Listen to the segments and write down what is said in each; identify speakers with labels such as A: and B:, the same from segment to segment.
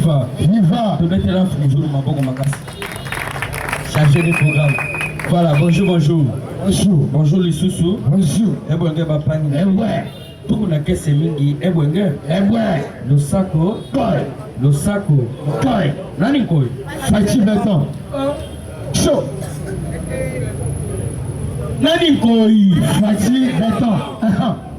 A: Viva.
B: Viva.
A: Tu mettez là, bonjour, ma bonne macasse. Chargé des programmes. Voilà, bonjour, bonjour.
B: Bonjour.
A: Bonjour, les sous-sous.
B: Bonjour.
A: Et bon, gars, papa.
B: Eh ouais.
A: Tout le monde a caissé mingi. Eh bon, gars.
B: Eh ouais.
A: Le saco.
B: Koi.
A: Le saco.
B: Koi.
A: Nani koi.
B: Fachi Béton. Chaud.
A: Nani koi.
B: Fachi Béton.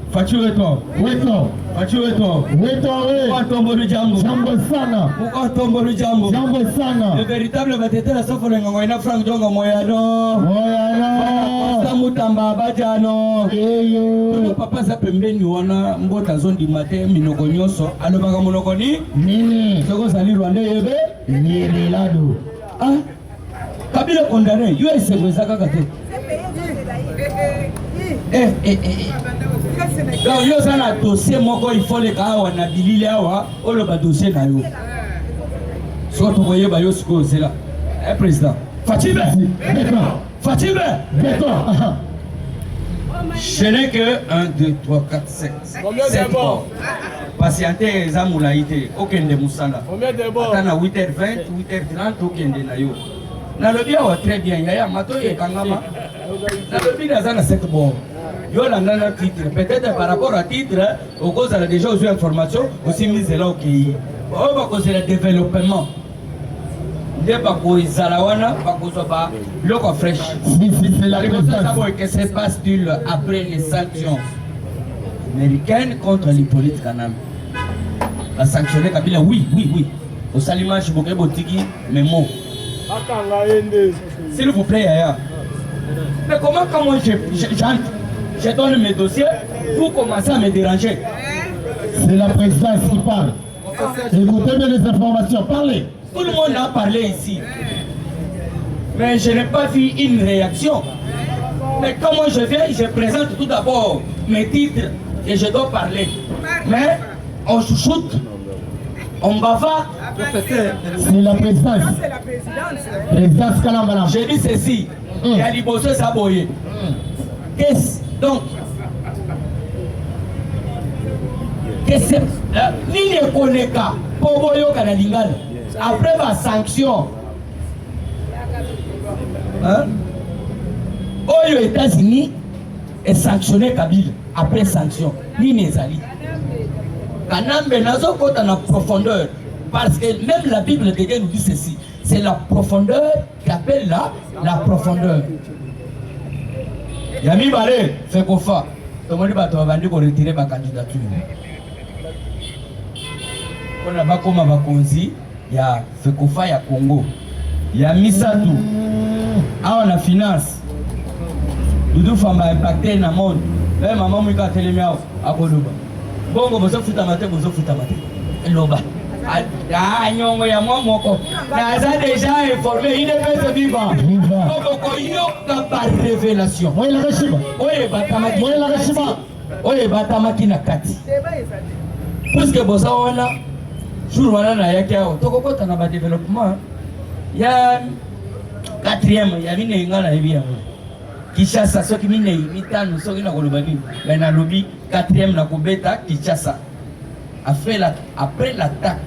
A: Facture toi.
B: Weto.
A: Facture toi.
B: Weto, oui.
A: Pourquoi tombe le jambo?
B: Jambo sana.
A: Pourquoi tombe le jambo?
B: Jambo sana.
A: Le véritable batete la sofo le ngoina franc dongo moyano.
B: Moyano.
A: Samutamba bajano.
B: Eyo.
A: Papa za pembeni wana mbota zondi mate minoko nyoso alobaka monoko ni
B: Nini.
A: soko sali Rwanda yebe
B: Nyerelado.
A: ah Kabila condamné yo esengweza kaka te donc yo sana dossier moko il faut le kawa na bilili awa oloba dossier na yo soko tokoyeba yo siko zela président Fatime
B: Béton.
A: Fatime
B: Béton.
A: Je n'ai que 1, 2, 3, 4, 5, 7 bords. Patienter Zamoulaïté, aucun de Moussala. Attends à 8h20, 8h30, aucun de Nayo. Dans le bien, très bien, Yaya Mato et Kangama. Dans le bien, il y a 7 bords. Il y a un titre. Peut-être par rapport à titre, au cause de déjà aux informations, aussi mise là au pays. On va causer le développement. Des bakos Zalawana, bakos Soba, l'eau fraîche.
B: C'est la réponse.
A: Que se passe-t-il après les sanctions américaines contre les politiques canadiennes? La sanctionner Kabila, oui. Au Salima, je vous botiki, mais mots. S'il vous plaît, Yaya. Mais comment moi je donne mes dossiers, vous commencez à me déranger?
B: C'est la présidence qui parle. Écoutez bien les informations, parlez.
A: Tout le monde a parlé ici. Mais je n'ai pas vu une réaction. Mais comment je viens, je présente tout d'abord mes titres et je dois parler. Mais on chouchoute, on bavarde.
B: C'est la présidence.
C: C'est la présidence.
B: Présidence Kalambala.
A: J'ai dit ceci. Il y a l'Ibosso Saboye. Qu'est-ce donc? Qu'est-ce que ni ne connaît pas pour Boyo Kanalingal. Après ma sanction, aux États-Unis est sanctionné Kabila après sanction. Ni Nezali. Kanambe nazo kota na profondeur. Parce que même la Bible de Dieu nous dit ceci. C'est la profondeur qui appelle la profondeur. Yami Balé, fait qu'on fa. Tout le monde va retirer ma candidature. On a pas comme ma konzi. Ya Fekofa ya Congo, ya Misatu, on a finance. Doudou Famba impacté dans le monde. Même maman Mika Téléméa à Koloba. Bongo, vous avez fait Loba. Ah, non, il y a moi, déjà informé, il est fait vivant. Il y a pas de révélation.
B: Oui, la Rachima.
A: Oui, Batamaki Nakati. Puisque Bosawana. Jour wana na yake yao tokokota na ba développement ya 4e ya mine ngala hivi yango Kinshasa soki mine mitano soki na koloba ni na lobby 4e na kubeta Kinshasa après l'attaque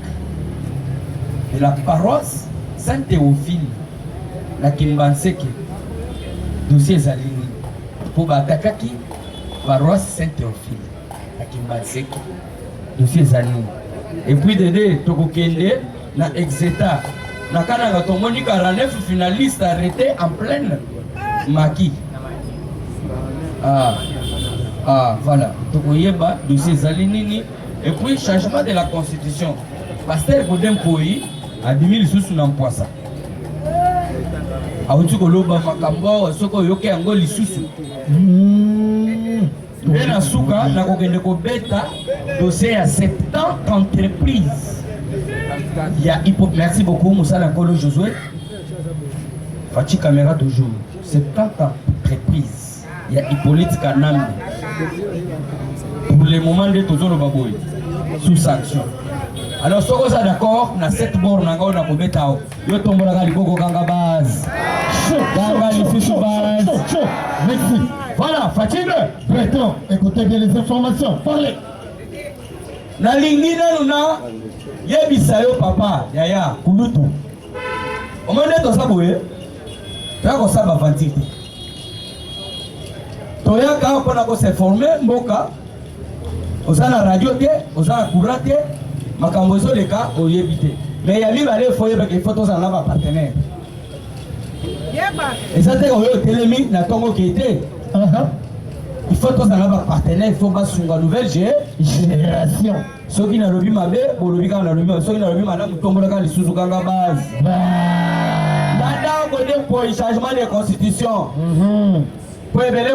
A: de la paroisse Saint-Théophile na Kimbanseke dossier zalini pour bataka ki paroisse Saint-Théophile na Kimbanseke dossier zalini. Et puis de Tokokende, na Exeta, na Kananga Tomoni 49 finalistes arrêtés en pleine maquis. Voilà. Tokoyeba, dossier Zalinini. Et puis changement de la constitution. Pasteur Godem Koyi a 10 000 sous dans Poissa. Aoutu Koloba Makambo, Soko Yoke Angoli Susu. Bien Souka, na kokende ko beta dossier à 70 entreprises. Il y a merci beaucoup Moussa Lankolo Josué. Fachi caméra toujours. 70 entreprises. Il y a Hippolyte Kanambe. Pour le moment de Tozolo Baboy. Sous sanction. Alors, si vous êtes d'accord, on a 7 bornes, on a beta. Yo tombe la Galiboko Ganga base.
B: Merci.
A: Voilà, Fatime.
B: Béton, écoutez bien les informations, parlez.
A: Na lingina luna yebisa yo papa yaya kulutu omone to saboye ta ko saba vantite to ya ka pona ko se former mboka osana radio te osana courant te makambo zo leka oyebite mais ya libale foye ba ke photos en lava partenaire et ça te ko yo telemi na tongo kete il faut que ça ait un partenaire, il faut que une nouvelle génération. Ceux qui n'ont pas mabe, ceux qui n'ont pas madame, tombent dans les sous-kanga base. Maintenant, on pour le changement de constitution. Pour éveiller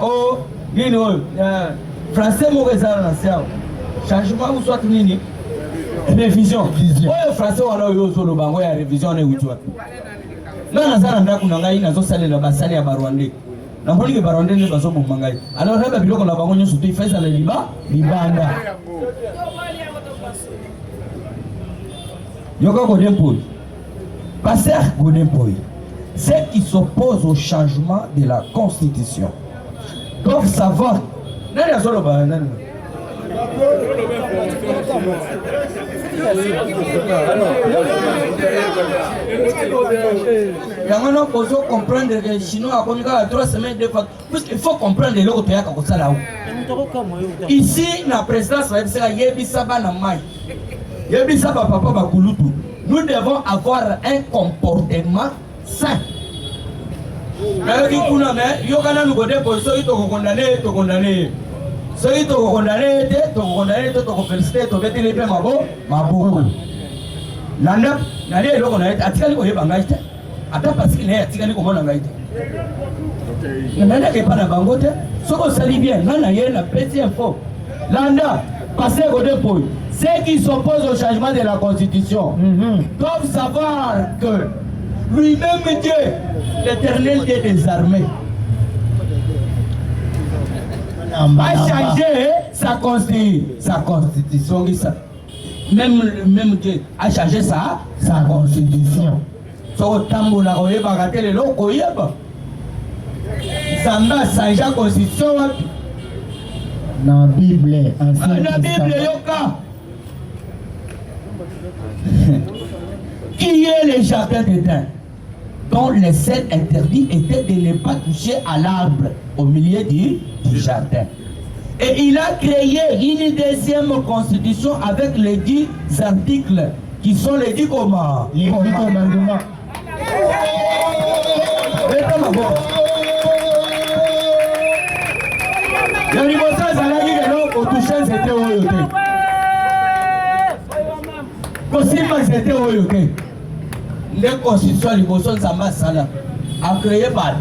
A: oh, français, mon réserve, changement ou soit nini, révision. Oh, français, on a eu solo bango ya révision ne utua. Non, nazana ndaku nangai nazo sale la basali ya Barwande. Na mboni ke Barwande ne bazo mo mangai. Alors reba biloko na bango nyoso tu faisa la libanda. Yoka Godempoy. Pasteur Godempoy. Ceux qui s'opposent au changement de la constitution doivent savoir. Nani azolo ba nani. Yango poso comprendre que chinois a commis 3 semaines de fois parce qu'il faut comprendre le côté ya ko sala. Ici na présidence va être yebisa bana mai. Yebisa papa bakulutu. Nous devons avoir un comportement sain. Mais kuna me yo kana nous godé pour so ito to condamner. So ito condamner to féliciter to beti lepe mabo. Nanda nani eloko na ete atikali ko yeba ngai te. Ata parce que ne atikali ko mona ngai te. Nanda ke pana bango te. Soko sali bien nana ye na petit info. Landa passé Godempoy. Ceux qui s'opposent au changement de la constitution doivent savoir que lui-même Dieu, l'éternel Dieu des armées, a changé sa constitution. Même Dieu a changé sa constitution. So tambola ko yeba gatele loko yeba. Samba changé la constitution.
B: Dans la Bible,
A: la Bible yoka. Qui est le jardin d'Éden, dont le seul interdit était de ne pas toucher à l'arbre au milieu du jardin. Et il a créé une deuxième constitution avec les 10 articles qui sont les 10 commandements. C'était les constitutions liboso nzamba sala a créé par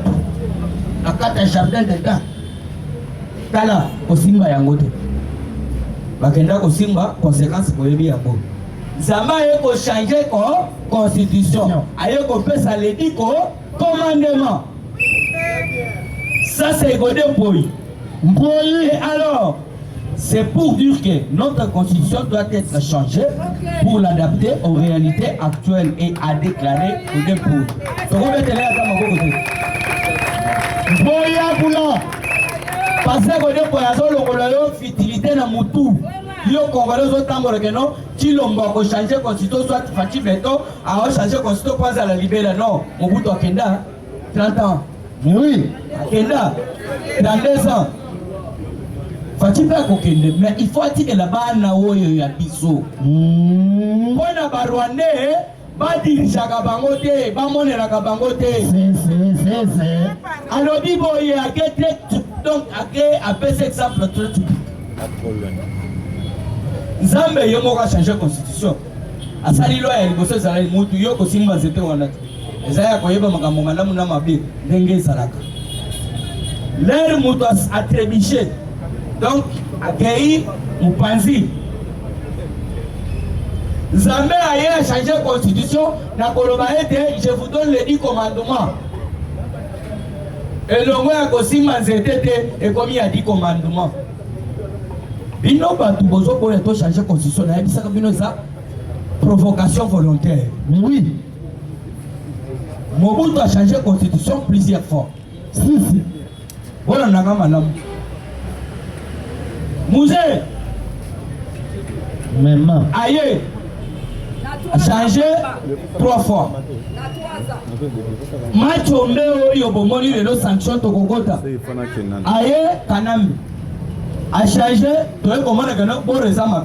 A: na kata jardin d'Éden tala kosimba yango te bakenda kosimba conséquence koyebi yango nzamba ye ko changer ko constitution aye ko pesa les 10 commandements. Ça c'est Godempoy. Et alors c'est pour dire que notre constitution doit être changée pour l'adapter aux réalités actuelles et à déclarer Godempoy. Parce que Godempoy a une futilité dans le tout. Il y a un temps que non, si l'on va changer la constitution, soit Fatih Beto a changé la constitution pour la libérer. Non, mon bout de Kenda, 30 ans.
B: Oui.
A: Kenda, dans 2 ans. Mais il faut dire que là-bas, il y a des biseaux. Pour les Barwandais, ils dirigent la bangote, ils montent la bangote. Alors, il y a donc, à cet exemple, Zambe a changé la constitution. À sa loi, il y a des gens qui ont été en train de se faire. Donc, accueilli Mupanzi. Zambé a changé la constitution. Je vous donne les 10 commandements. Et le mot a aussi et comme il y a 10 commandements. Bino Batu Bozo pour changer la constitution. Il y a ça provocation volontaire.
B: Mais oui.
A: Mobutu a changé la constitution plusieurs fois.
B: Si.
A: Voilà, on a madame. Musée.
B: Maman.
A: Aïe. a changé 3 fois. Machombe oyo bomoni lelo sanction tokokota. Aye Kanambi a changé, tu es comment bon récemment.